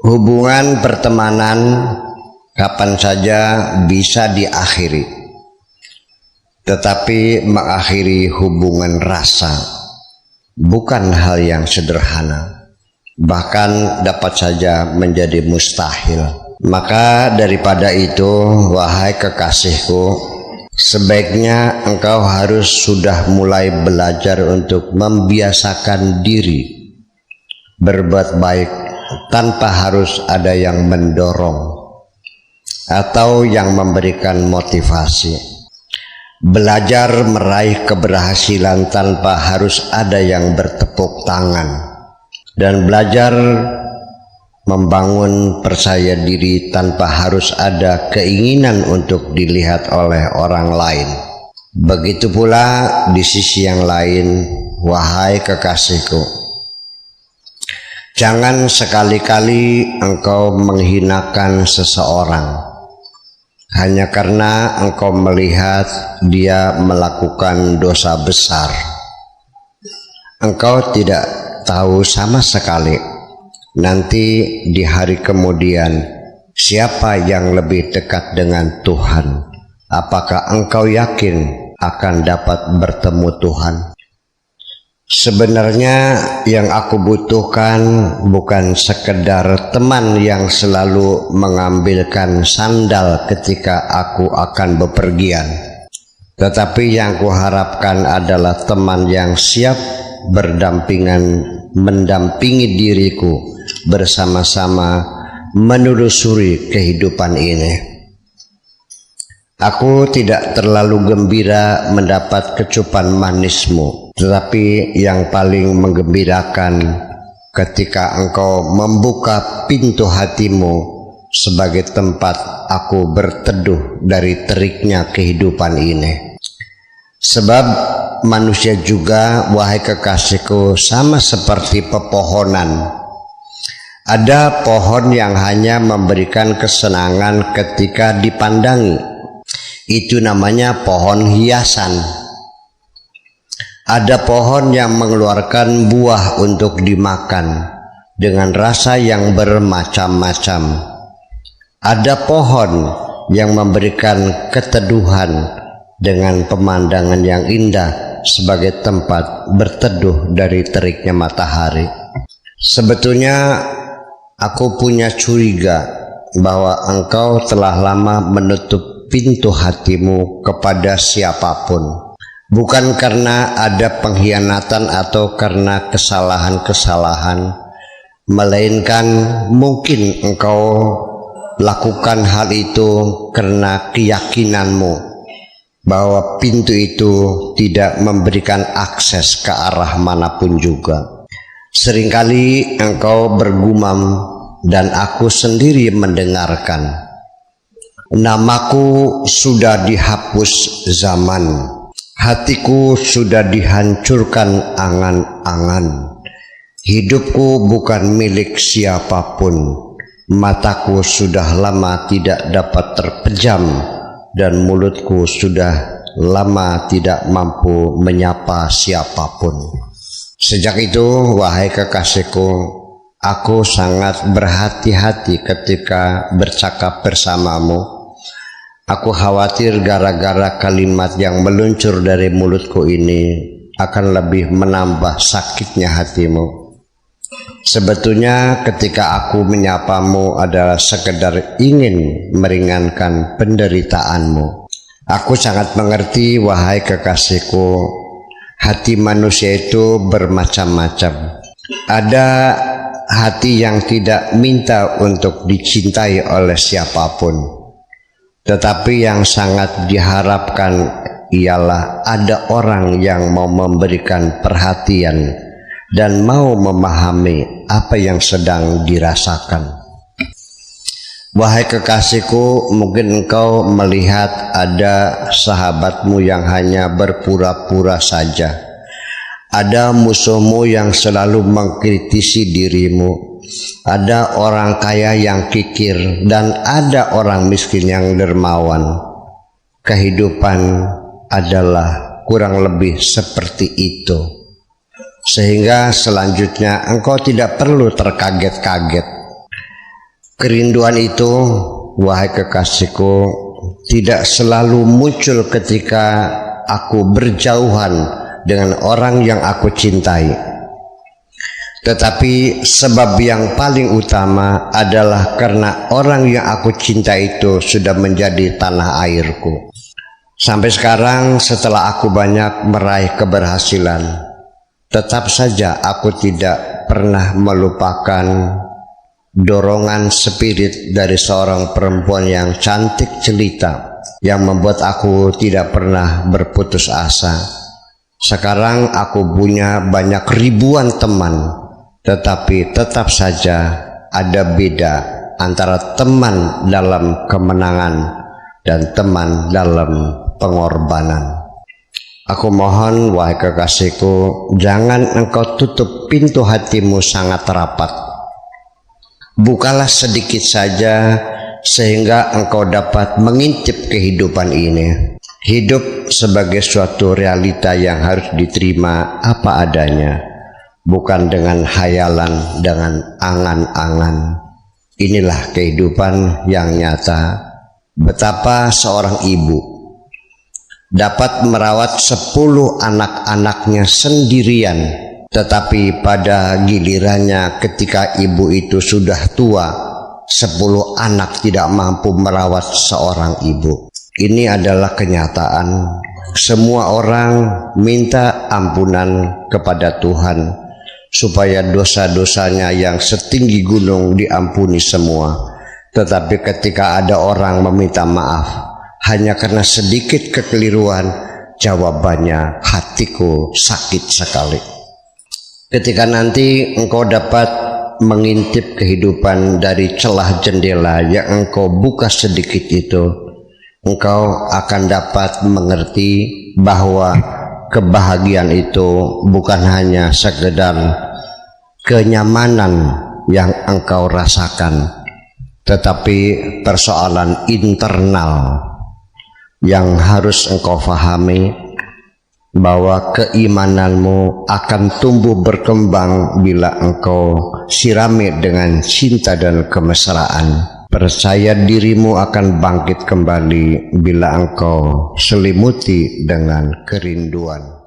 Hubungan pertemanan kapan saja bisa diakhiri, tetapi mengakhiri hubungan rasa bukan hal yang sederhana, bahkan dapat saja menjadi mustahil. Maka daripada itu, wahai kekasihku, sebaiknya engkau harus sudah mulai belajar untuk membiasakan diri berbuat baik tanpa harus ada yang mendorong atau yang memberikan motivasi. Belajar meraih keberhasilan tanpa harus ada yang bertepuk tangan, dan belajar membangun percaya diri tanpa harus ada keinginan untuk dilihat oleh orang lain. Begitu pula di sisi yang lain, wahai kekasihku, jangan sekali-kali engkau menghinakan seseorang hanya karena engkau melihat dia melakukan dosa besar. Engkau tidak tahu sama sekali nanti di hari kemudian siapa yang lebih dekat dengan Tuhan. Apakah engkau yakin akan dapat bertemu Tuhan? Sebenarnya yang aku butuhkan bukan sekedar teman yang selalu mengambilkan sandal ketika aku akan bepergian, tetapi yang kuharapkan adalah teman yang siap mendampingi diriku bersama-sama menelusuri kehidupan ini. Aku tidak terlalu gembira mendapat kecupan manismu, tetapi yang paling menggembirakan ketika engkau membuka pintu hatimu sebagai tempat aku berteduh dari teriknya kehidupan ini. Sebab manusia juga, wahai kekasihku, sama seperti pepohonan. Ada pohon yang hanya memberikan kesenangan ketika dipandangi. Itu namanya pohon hiasan. Ada pohon yang mengeluarkan buah untuk dimakan dengan rasa yang bermacam-macam. Ada pohon yang memberikan keteduhan dengan pemandangan yang indah sebagai tempat berteduh dari teriknya matahari. Sebetulnya aku punya curiga bahwa engkau telah lama menutup pintu hatimu kepada siapapun. Bukan karena ada pengkhianatan atau karena kesalahan-kesalahan, melainkan mungkin engkau lakukan hal itu karena keyakinanmu bahwa pintu itu tidak memberikan akses ke arah manapun juga. Seringkali engkau bergumam dan aku sendiri mendengarkan, namaku sudah dihapus zaman. Hatiku sudah dihancurkan angan-angan. Hidupku bukan milik siapapun. Mataku sudah lama tidak dapat terpejam dan mulutku sudah lama tidak mampu menyapa siapapun. Sejak itu, wahai kekasihku, aku sangat berhati-hati ketika bercakap bersamamu. Aku khawatir gara-gara kalimat yang meluncur dari mulutku ini akan lebih menambah sakitnya hatimu. Sebetulnya ketika aku menyapamu adalah sekedar ingin meringankan penderitaanmu. Aku sangat mengerti, wahai kekasihku, hati manusia itu bermacam-macam. Ada hati yang tidak minta untuk dicintai oleh siapapun. Tetapi yang sangat diharapkan ialah ada orang yang mau memberikan perhatian dan mau memahami apa yang sedang dirasakan. Wahai kekasihku, mungkin engkau melihat ada sahabatmu yang hanya berpura-pura saja. Ada musuhmu yang selalu mengkritisi dirimu. Ada orang kaya yang kikir dan ada orang miskin yang dermawan. Kehidupan adalah kurang lebih seperti itu. Sehingga selanjutnya engkau tidak perlu terkaget-kaget. Kerinduan itu, wahai kekasihku, tidak selalu muncul ketika aku berjauhan dengan orang yang aku cintai. Tetapi sebab yang paling utama adalah karena orang yang aku cintai itu sudah menjadi tanah airku. Sampai sekarang setelah aku banyak meraih keberhasilan, tetap saja aku tidak pernah melupakan dorongan spirit dari seorang perempuan yang cantik jelita yang membuat aku tidak pernah berputus asa. Sekarang aku punya banyak ribuan teman, tetapi tetap saja ada beda antara teman dalam kemenangan dan teman dalam pengorbanan. Aku mohon, wahai kekasihku, jangan engkau tutup pintu hatimu sangat rapat. Bukalah sedikit saja sehingga engkau dapat mengintip kehidupan ini. Hidup sebagai suatu realita yang harus diterima apa adanya, bukan dengan hayalan, dengan angan-angan. Inilah kehidupan yang nyata. Betapa seorang ibu dapat merawat 10 anak-anaknya sendirian, tetapi pada gilirannya ketika ibu itu sudah tua, 10 anak tidak mampu merawat seorang ibu. Ini adalah kenyataan. Semua orang minta ampunan kepada Tuhan supaya dosa-dosanya yang setinggi gunung diampuni semua. Tetapi ketika ada orang meminta maaf hanya karena sedikit kekeliruan, jawabannya, hatiku sakit sekali. Ketika nanti engkau dapat mengintip kehidupan dari celah jendela yang engkau buka sedikit itu, engkau akan dapat mengerti bahwa kebahagiaan itu bukan hanya sekedar kenyamanan yang engkau rasakan, tetapi persoalan internal yang harus engkau fahami, bahwa keimananmu akan tumbuh berkembang bila engkau sirami dengan cinta dan kemesraan. Percaya dirimu akan bangkit kembali bila engkau selimuti dengan kerinduan.